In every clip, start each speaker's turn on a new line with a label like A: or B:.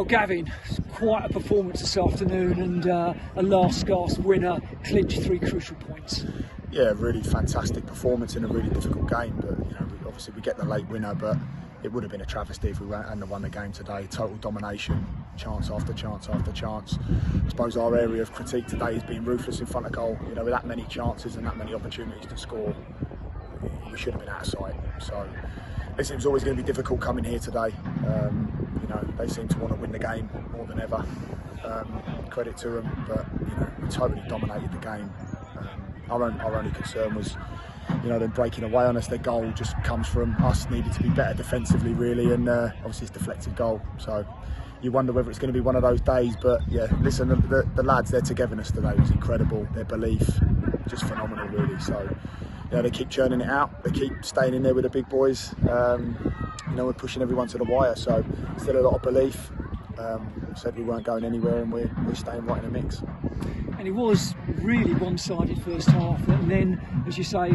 A: Well, Gavin, it's quite a performance this afternoon, and a last-gasp winner clinched 3 crucial points.
B: Yeah, really fantastic performance in a really difficult game. But obviously we get the late winner, but it would have been a travesty if we hadn't won the game today. Total domination, chance after chance after chance. I suppose our area of critique today has been ruthless in front of goal. With that many chances and that many opportunities to score, we should have been out of sight. So listen, it was always going to be difficult coming here today. They seem to want to win the game more than ever. Credit to them, but we totally dominated the game. Our only concern was, them breaking away on us. Their goal just comes from us needing to be better defensively, really, and obviously it's deflected goal. So you wonder whether it's going to be one of those days. But yeah, listen, the lads, their togetherness today was incredible. Their belief, just phenomenal, really. So they keep churning it out. They keep staying in there with the big boys. We're pushing everyone to the wire. So still a lot of belief. Said we weren't going anywhere, and we're staying right in the mix.
A: And it was really one-sided first half, and then, as you say,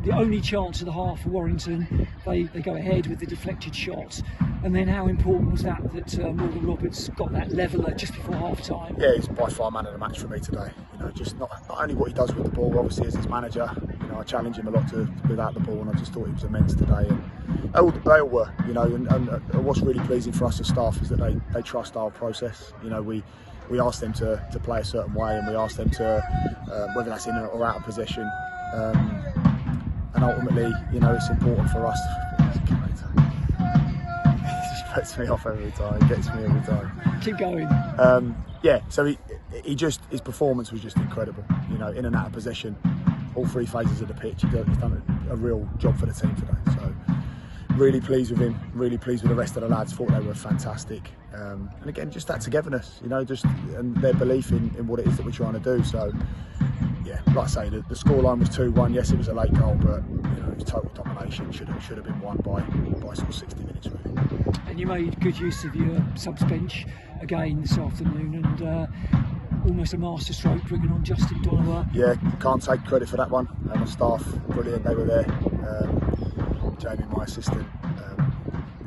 A: the only chance of the half for Warrington, they go ahead with the deflected shot. And then how important was that Morgan Roberts got that leveller just before half-time?
B: Yeah, he's by far man of the match for me today. Just not only what he does with the ball, obviously as his manager. I challenge him a lot without the ball, and I just thought he was immense today. And they all were, and what's really pleasing for us as staff is that they trust our process. We ask them to play a certain way, and we ask them to, whether that's in or out of possession. And ultimately, it's important for us. He just puts me off every time. He gets me every time.
A: Keep going.
B: So his performance was just incredible. In and out of possession, all 3 phases of the pitch. He's done a real job for the team today. So really pleased with him. Really pleased with the rest of the lads. Thought they were fantastic. And again, just that togetherness. And their belief in what it is that we're trying to do. So yeah, like I say, the scoreline was 2-1. Yes, it was a late goal, but it was total domination. Should have been won by sort of 60 minutes really.
A: And you made good use of your subs bench again this afternoon, and almost a masterstroke bringing on Justin Donowa.
B: Yeah, can't take credit for that one. My staff, brilliant, they were there. Jamie, my assistant,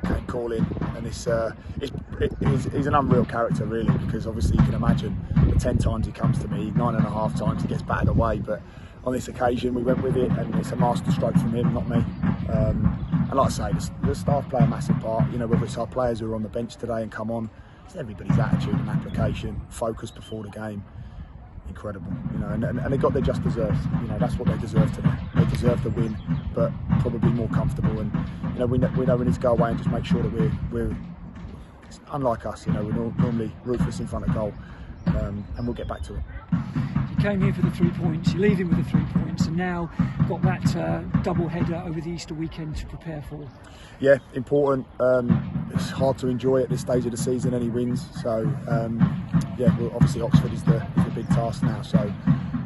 B: came calling, and he's an unreal character really, because obviously you can imagine the 10 times he comes to me, 9.5 times he gets battered away, but on this occasion we went with it, and it's a masterstroke from him, not me. And like I say, the staff play a massive part. Whether it's our players who are on the bench today and come on, it's everybody's attitude and application, focus before the game. Incredible, and they got their just desserts. That's what they deserve today. They deserve the win, but probably more comfortable. And we know we need to go away and just make sure that we're unlike us. We're normally ruthless in front of goal, and we'll get back to it.
A: You came here for the 3 points. You're leaving with the 3 points, and now got that double header over the Easter weekend to prepare for.
B: Yeah, important. It's hard to enjoy at this stage of the season any wins. So well, obviously Oxford is the big task now. So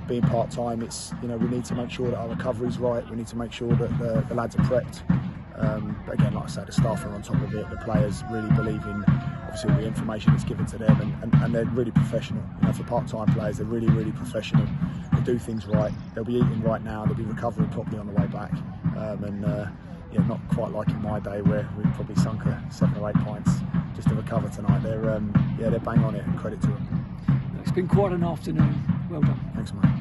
B: being part time, it's we need to make sure that our recovery's right. We need to make sure that the lads are prepped. But again, like I say, the staff are on top of it. The players really believe in obviously the information that's given to them, and they're really professional. For part-time players, they're really, really professional. They do things right. They'll be eating right now. They'll be recovering properly on the way back. Not quite like in my day where we probably sunk 7 or 8 pints just to recover tonight. They're bang on it, and credit to them.
A: It's been quite an afternoon. Well done.
B: Thanks, mate.